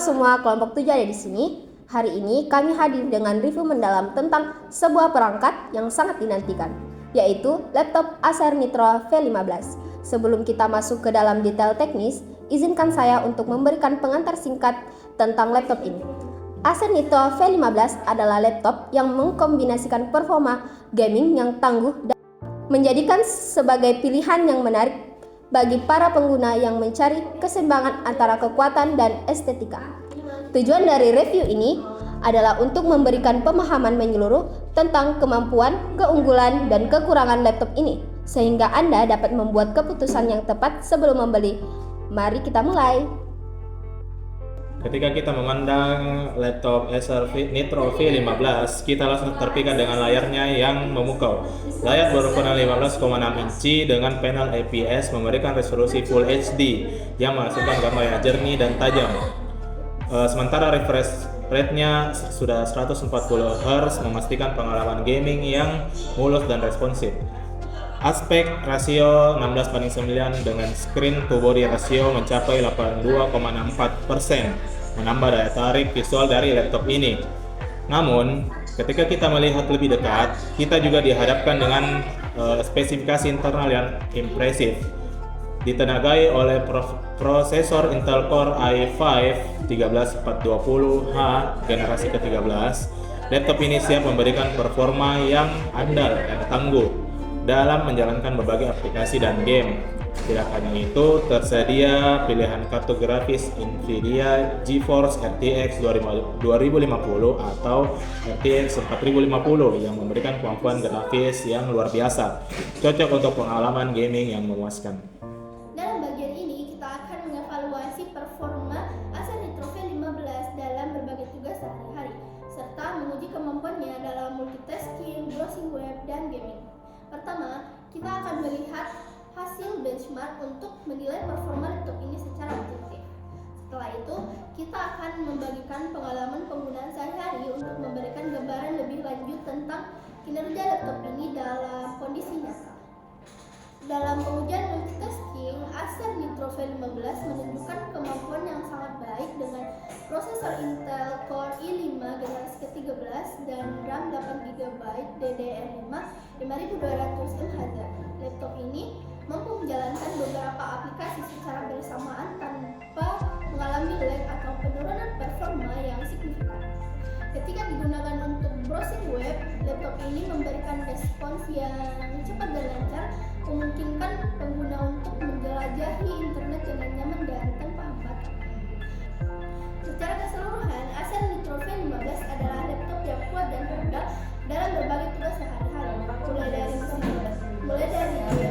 semua, kelompok 7 ada di sini. Hari ini kami hadir dengan review mendalam tentang sebuah perangkat yang sangat dinantikan, yaitu laptop Acer Nitro V15. Sebelum kita masuk ke dalam detail teknis, izinkan saya untuk memberikan pengantar singkat tentang laptop ini. Acer Nitro V15 adalah laptop yang mengkombinasikan performa gaming yang tangguh dan menjadikan sebagai pilihan yang menarik bagi para pengguna yang mencari keseimbangan antara kekuatan dan estetika. Tujuan dari review ini adalah untuk memberikan pemahaman menyeluruh tentang kemampuan, keunggulan, dan kekurangan laptop ini, sehingga Anda dapat membuat keputusan yang tepat sebelum membeli. Mari kita mulai. Ketika kita memandang laptop Acer Nitro V15, kita langsung terpikat dengan layarnya yang memukau. Layar berukuran 15,6 inci dengan panel IPS memberikan resolusi Full HD yang menghasilkan gambar yang jernih dan tajam. Sementara refresh rate-nya sudah 140 Hz, memastikan pengalaman gaming yang mulus dan responsif. Aspek rasio 16:9 dengan screen to body rasio mencapai 82,64%, menambah daya tarik visual dari laptop ini. Namun, ketika kita melihat lebih dekat, kita juga dihadapkan dengan spesifikasi internal yang impresif. Ditenagai oleh prosesor Intel Core i5 13420H generasi ke-13, laptop ini siap memberikan performa yang andal dan tangguh dalam menjalankan berbagai aplikasi dan game. Tidak hanya itu, tersedia pilihan kartu grafis Nvidia GeForce RTX 2050 atau RTX 4050 yang memberikan kemampuan grafis yang luar biasa, cocok untuk pengalaman gaming yang memuaskan. Dalam bagian ini, kita akan mengevaluasi performa Acer Nitro V15 dalam berbagai tugas sehari-hari, serta menguji kemampuannya dalam multitasking, browsing web, dan gaming. Pertama, kita akan melihat hasil benchmark untuk menilai performa laptop ini secara objektif. Setelah itu, kita akan membagikan pengalaman penggunaan sehari-hari untuk memberikan gambaran lebih lanjut tentang kinerja laptop ini dalam kondisi nyata. Dalam pengujian multitasking, Acer Nitro V15 menunjukkan kemampuan yang sangat baik dengan prosesor Intel Core i5 generasi ke-13 dan RAM 8GB DDR5 5200mHz. Laptop ini mampu menjalankan beberapa aplikasi secara bersamaan tanpa mengalami lag atau penurunan performa yang signifikan. Ketika digunakan untuk browsing web, laptop ini memberikan respons yang cepat dan lancar, memungkinkan pengguna untuk menjelajahi internet dengan nyaman dan tanpa hambatan. Secara keseluruhan, Acer Nitro V15 adalah laptop yang kuat dan handal dalam berbagai tugas sehari-hari, mulai dari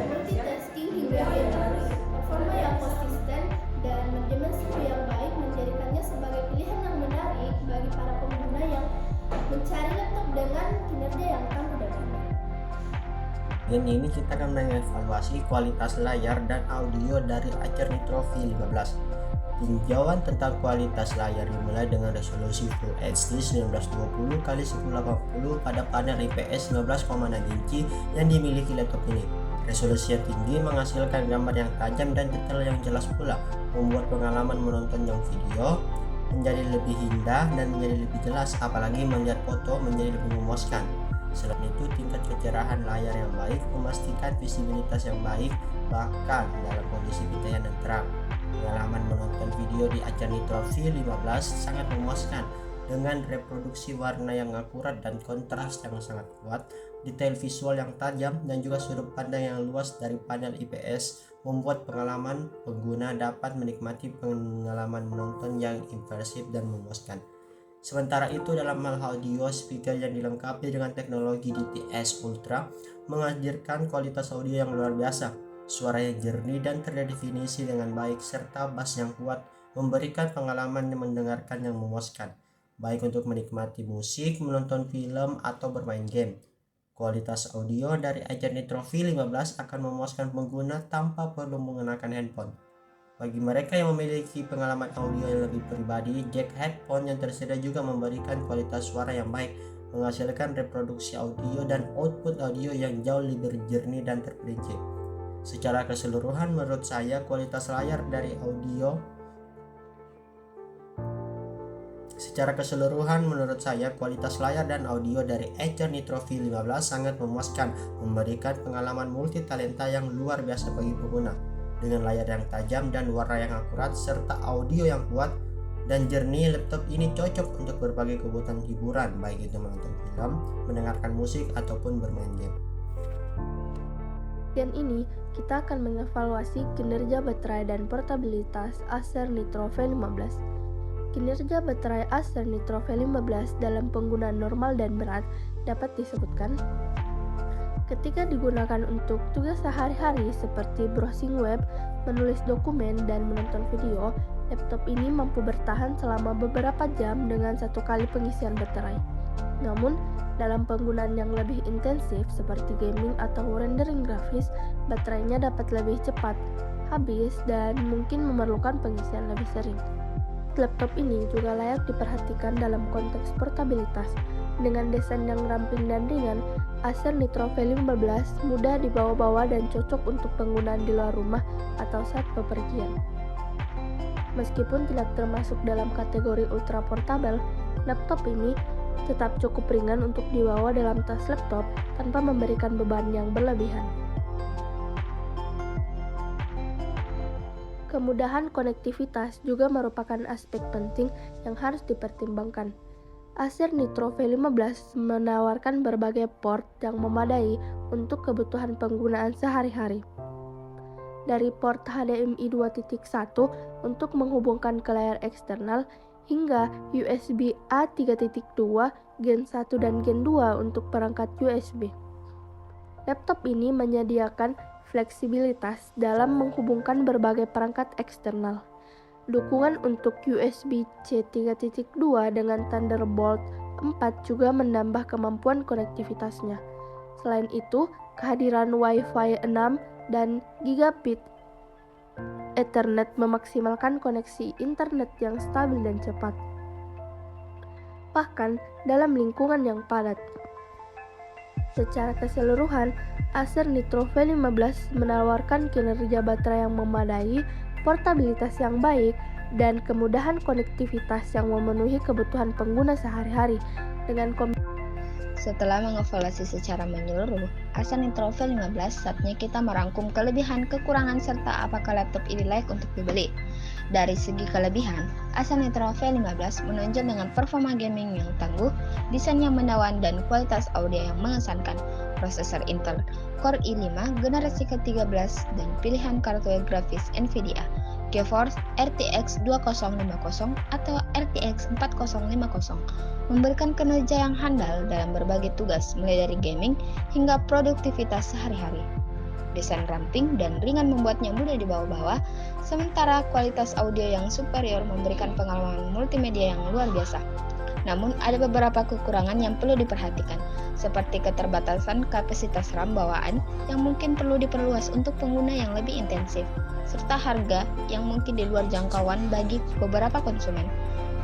multitasking hingga gaming. Performa yang konsisten dan manajemen suhu yang baik menjadikannya sebagai pilihan yang menarik bagi para pengguna yang mencari laptop dengan kinerja yang tangguh dan aman. Ini kita akan mengevaluasi kualitas layar dan audio dari Acer Nitro V15. Tinjauan tentang kualitas layar dimulai dengan resolusi Full HD 1920x1080 pada panel IPS 15,6 inci yang dimiliki laptop ini. Resolusi yang tinggi menghasilkan gambar yang tajam dan detail yang jelas pula, membuat pengalaman menonton yang video menjadi lebih indah dan menjadi lebih jelas, apalagi melihat foto menjadi lebih memuaskan. Selain itu, tingkat kecerahan layar yang baik memastikan visibilitas yang baik bahkan dalam kondisi pencahayaan dan terang. Pengalaman menonton video di Acer Nitro V15 sangat memuaskan dengan reproduksi warna yang akurat dan kontras yang sangat kuat, detail visual yang tajam, dan juga sudut pandang yang luas dari panel IPS membuat pengalaman pengguna dapat menikmati pengalaman menonton yang imersif dan memuaskan. Sementara itu, dalam hal audio, speaker yang dilengkapi dengan teknologi DTS Ultra menghadirkan kualitas audio yang luar biasa. Suara yang jernih dan terdefinisi dengan baik serta bass yang kuat memberikan pengalaman yang mendengarkan yang memuaskan, baik untuk menikmati musik, menonton film, atau bermain game. Kualitas audio dari Acer Nitro V15 akan memuaskan pengguna tanpa perlu mengenakan handphone. Bagi mereka yang memiliki pengalaman audio yang lebih pribadi, jack headphone yang tersedia juga memberikan kualitas suara yang baik, menghasilkan reproduksi audio dan output audio yang jauh lebih jernih dan terperinci. Secara keseluruhan, menurut saya kualitas layar dari audio Secara keseluruhan menurut saya kualitas layar dan audio dari Acer Nitro V15 sangat memuaskan, memberikan pengalaman multi talenta yang luar biasa bagi pengguna. Dengan layar yang tajam dan warna yang akurat serta audio yang kuat dan jernih, laptop ini cocok untuk berbagai kebutuhan hiburan, baik itu menonton film, mendengarkan musik, ataupun bermain game. Dan ini kita akan mengevaluasi kinerja baterai dan portabilitas Acer Nitro V15. Kinerja baterai Acer Nitro V15 dalam penggunaan normal dan berat dapat disebutkan ketika digunakan untuk tugas sehari-hari seperti browsing web, menulis dokumen, dan menonton video, laptop ini mampu bertahan selama beberapa jam dengan satu kali pengisian baterai. Namun, dalam penggunaan yang lebih intensif seperti gaming atau rendering grafis, baterainya dapat lebih cepat habis dan mungkin memerlukan pengisian lebih sering. Laptop ini juga layak diperhatikan dalam konteks portabilitas. Dengan desain yang ramping dan ringan, Acer Nitro V15 mudah dibawa-bawa dan cocok untuk penggunaan di luar rumah atau saat bepergian. Meskipun tidak termasuk dalam kategori ultra portable, laptop ini tetap cukup ringan untuk dibawa dalam tas laptop tanpa memberikan beban yang berlebihan. Kemudahan konektivitas juga merupakan aspek penting yang harus dipertimbangkan. Acer Nitro V15 menawarkan berbagai port yang memadai untuk kebutuhan penggunaan sehari-hari. Dari port HDMI 2.1 untuk menghubungkan ke layar eksternal hingga USB A 3.2 Gen 1 dan Gen 2 untuk perangkat USB. Laptop ini menyediakan fleksibilitas dalam menghubungkan berbagai perangkat eksternal. Dukungan untuk USB-C 3.2 dengan Thunderbolt 4 juga menambah kemampuan konektivitasnya. Selain itu, kehadiran Wi-Fi 6 dan Gigabit Ethernet memaksimalkan koneksi internet yang stabil dan cepat, bahkan dalam lingkungan yang padat. Secara keseluruhan, Acer Nitro V15 menawarkan kinerja baterai yang memadai, portabilitas yang baik, dan kemudahan konektivitas yang memenuhi kebutuhan pengguna sehari-hari. Setelah mengevaluasi secara menyeluruh Acer Nitro V15, saatnya kita merangkum kelebihan, kekurangan, serta apakah laptop ini layak untuk dibeli. Dari segi kelebihan, Acer Nitro V15 menonjol dengan performa gaming yang tangguh, desain yang menawan, dan kualitas audio yang mengesankan. Prosesor Intel Core i5 generasi ke-13 dan pilihan kartu grafis Nvidia GeForce RTX 2050 atau RTX 4050 memberikan kinerja yang handal dalam berbagai tugas mulai dari gaming hingga produktivitas sehari-hari. Desain ramping dan ringan membuatnya mudah dibawa-bawa, sementara kualitas audio yang superior memberikan pengalaman multimedia yang luar biasa. Namun ada beberapa kekurangan yang perlu diperhatikan, seperti keterbatasan kapasitas RAM bawaan yang mungkin perlu diperluas untuk pengguna yang lebih intensif, serta harga yang mungkin di luar jangkauan bagi beberapa konsumen.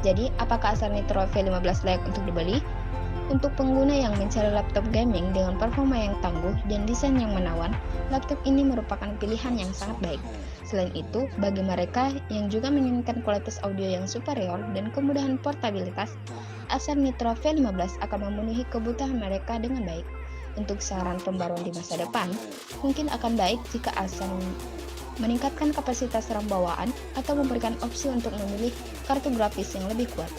Jadi, apakah Acer Nitro V15 layak untuk dibeli? Untuk pengguna yang mencari laptop gaming dengan performa yang tangguh dan desain yang menawan, laptop ini merupakan pilihan yang sangat baik. Selain itu, bagi mereka yang juga menginginkan kualitas audio yang superior dan kemudahan portabilitas, Acer Nitro V15 akan memenuhi kebutuhan mereka dengan baik. Untuk saran pembaruan di masa depan, mungkin akan baik jika Acer meningkatkan kapasitas RAM bawaan atau memberikan opsi untuk memilih kartu grafis yang lebih kuat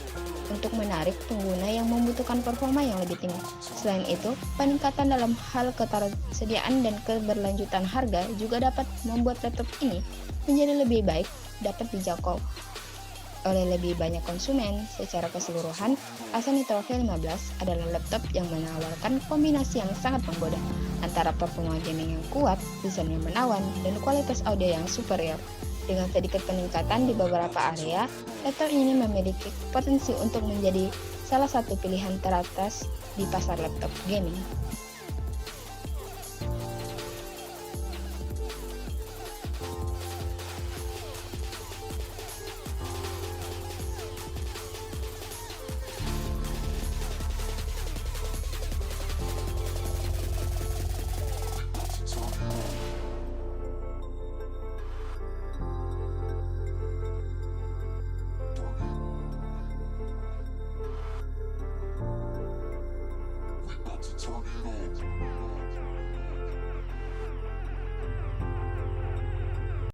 untuk menarik pengguna yang membutuhkan performa yang lebih tinggi. Selain itu, peningkatan dalam hal ketersediaan dan keberlanjutan harga juga dapat membuat laptop ini menjadi lebih baik dapat dijangkau oleh lebih banyak konsumen. Secara keseluruhan, Acer Nitro V15 adalah laptop yang menawarkan kombinasi yang sangat menggoda antara performa gaming yang kuat, desain yang menawan, dan kualitas audio yang superior. Dengan sedikit peningkatan di beberapa area, laptop ini memiliki potensi untuk menjadi salah satu pilihan teratas di pasar laptop gaming.